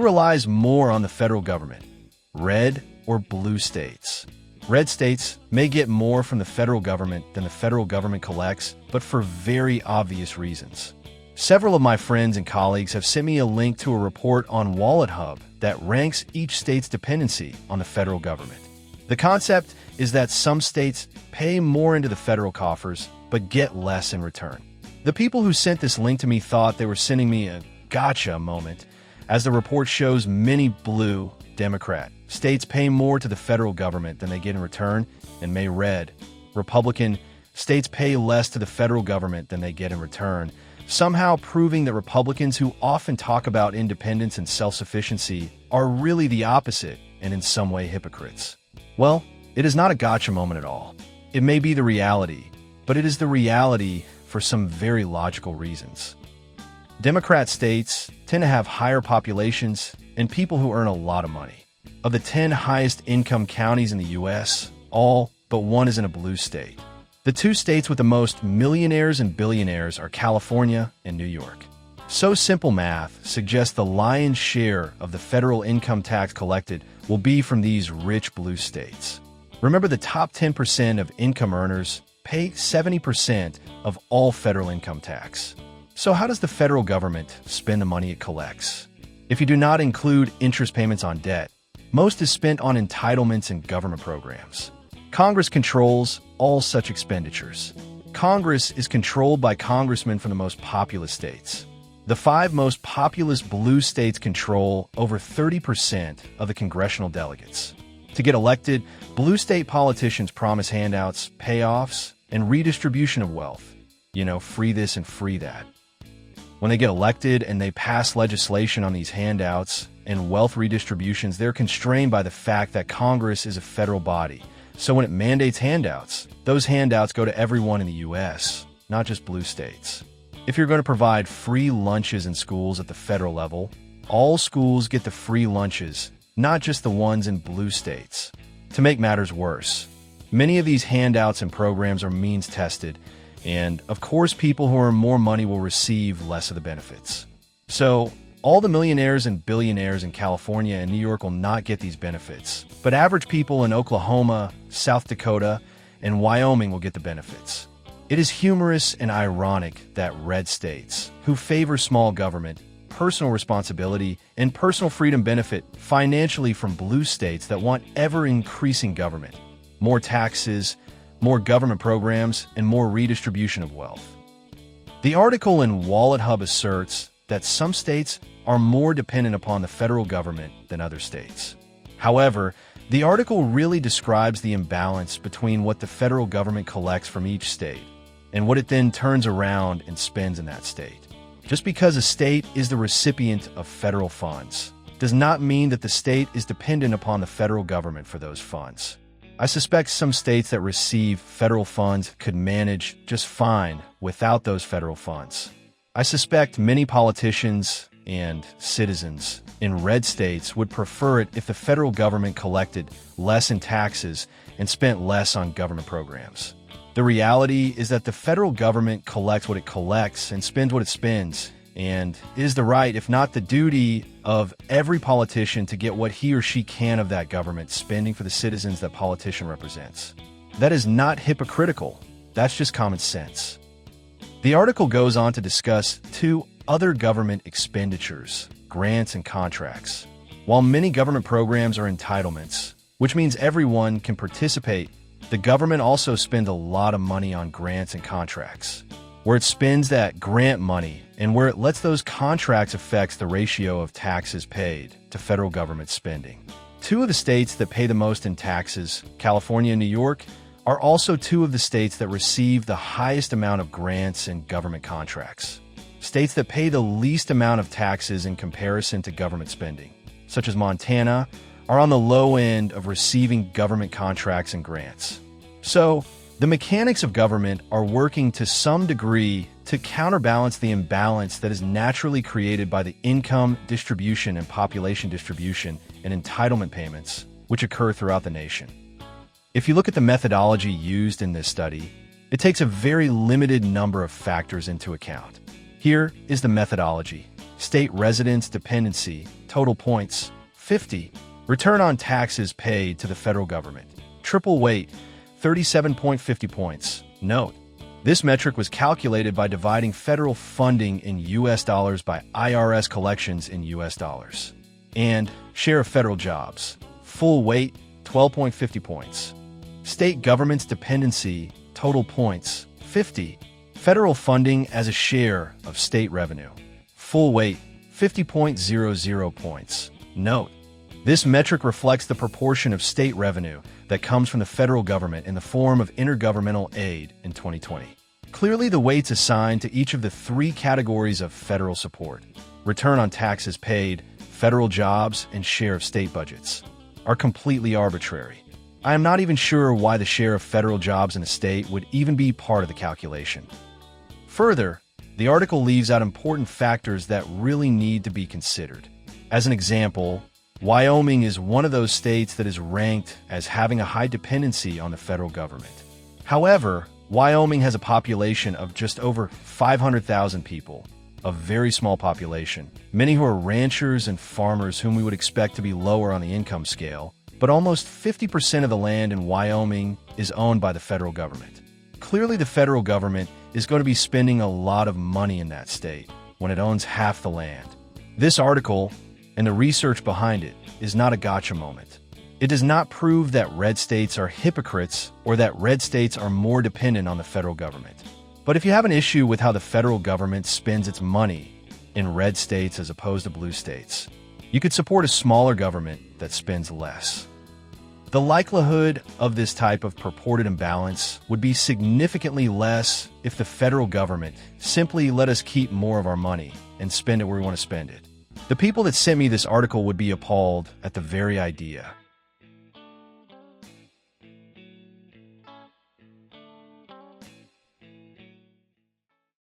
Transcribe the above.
Who relies more on the federal government? Red or blue states? Red states may get more from the federal government than the federal government collects, but for very obvious reasons. Several of my friends and colleagues have sent me a link to a report on WalletHub that ranks each state's dependency on the federal government. The concept is that some states pay more into the federal coffers, but get less in return. The people who sent this link to me thought they were sending me a gotcha moment, as the report shows many blue, Democrat states pay more to the federal government than they get in return, and many red, Republican states pay less to the federal government than they get in return, somehow proving that Republicans who often talk about independence and self-sufficiency are really the opposite and in some way hypocrites. Well, it is not a gotcha moment at all. It may be the reality, but it is the reality for some very logical reasons. Democrat states tend to have higher populations and people who earn a lot of money. Of the 10 highest income counties in the U.S., all but one is in a blue state. The two states with the most millionaires and billionaires are California and New York. So simple math suggests the lion's share of the federal income tax collected will be from these rich blue states. Remember, the top 10% of income earners pay 70% of all federal income tax. So how does the federal government spend the money it collects? If you do not include interest payments on debt, most is spent on entitlements and government programs. Congress controls all such expenditures. Congress is controlled by congressmen from the most populous states. The 5 most populous blue states control over 30% of the congressional delegates. To get elected, blue state politicians promise handouts, payoffs, and redistribution of wealth. Free this and free that. When they get elected and they pass legislation on these handouts and wealth redistributions, they're constrained by the fact that Congress is a federal body. So when it mandates handouts, those handouts go to everyone in the U.S., not just blue states. If you're going to provide free lunches in schools at the federal level, all schools get the free lunches, not just the ones in blue states. To make matters worse, many of these handouts and programs are means-tested, and of course people who earn more money will receive less of the benefits. So all the millionaires and billionaires in California and New York will not get these benefits, but average people in Oklahoma, South Dakota, and Wyoming will get the benefits. It is humorous and ironic that red states, who favor small government, personal responsibility, and personal freedom benefit financially from blue states that want ever-increasing government, more taxes, more government programs, and more redistribution of wealth. The article in WalletHub asserts that some states are more dependent upon the federal government than other states. However, the article really describes the imbalance between what the federal government collects from each state and what it then turns around and spends in that state. Just because a state is the recipient of federal funds does not mean that the state is dependent upon the federal government for those funds. I suspect some states that receive federal funds could manage just fine without those federal funds. I suspect many politicians and citizens in red states would prefer it if the federal government collected less in taxes and spent less on government programs. The reality is that the federal government collects what it collects and spends what it spends, and it is the right, if not the duty, of every politician to get what he or she can of that government spending for the citizens that politician represents. That is not hypocritical. That's just common sense. The article goes on to discuss 2 other government expenditures, grants and contracts. While many government programs are entitlements, which means everyone can participate, the government also spends a lot of money on grants and contracts. Where it spends that grant money and where it lets those contracts affect the ratio of taxes paid to federal government spending. 2 of the states that pay the most in taxes, California and New York, are also 2 of the states that receive the highest amount of grants and government contracts. States that pay the least amount of taxes in comparison to government spending, such as Montana, are on the low end of receiving government contracts and grants. So, the mechanics of government are working to some degree to counterbalance the imbalance that is naturally created by the income distribution and population distribution and entitlement payments, which occur throughout the nation. If you look at the methodology used in this study, it takes a very limited number of factors into account. Here is the methodology, State residence dependency, total points, 50. Return on taxes paid to the federal government, triple weight, 37.50 points. Note, this metric was calculated by dividing federal funding in U.S. dollars by IRS collections in U.S. dollars. And share of federal jobs, full weight, 12.50 points. State government's dependency, total points, 50. Federal funding as a share of state revenue, full weight, 50.00 points. Note, this metric reflects the proportion of state revenue that comes from the federal government in the form of intergovernmental aid in 2020. Clearly, the weights assigned to each of the three categories of federal support, return on taxes paid, federal jobs, and share of state budgets, are completely arbitrary. I am not even sure why the share of federal jobs in a state would even be part of the calculation. Further, the article leaves out important factors that really need to be considered. As an example, Wyoming is one of those states that is ranked as having a high dependency on the federal government. However, Wyoming has a population of just over 500,000 people, a very small population, many who are ranchers and farmers whom we would expect to be lower on the income scale, but almost 50% of the land in Wyoming is owned by the federal government. Clearly, the federal government is going to be spending a lot of money in that state when it owns half the land. This article and the research behind it is not a gotcha moment. It does not prove that red states are hypocrites or that red states are more dependent on the federal government. But if you have an issue with how the federal government spends its money in red states as opposed to blue states, you could support a smaller government that spends less. The likelihood of this type of purported imbalance would be significantly less if the federal government simply let us keep more of our money and spend it where we want to spend it. The people that sent me this article would be appalled at the very idea.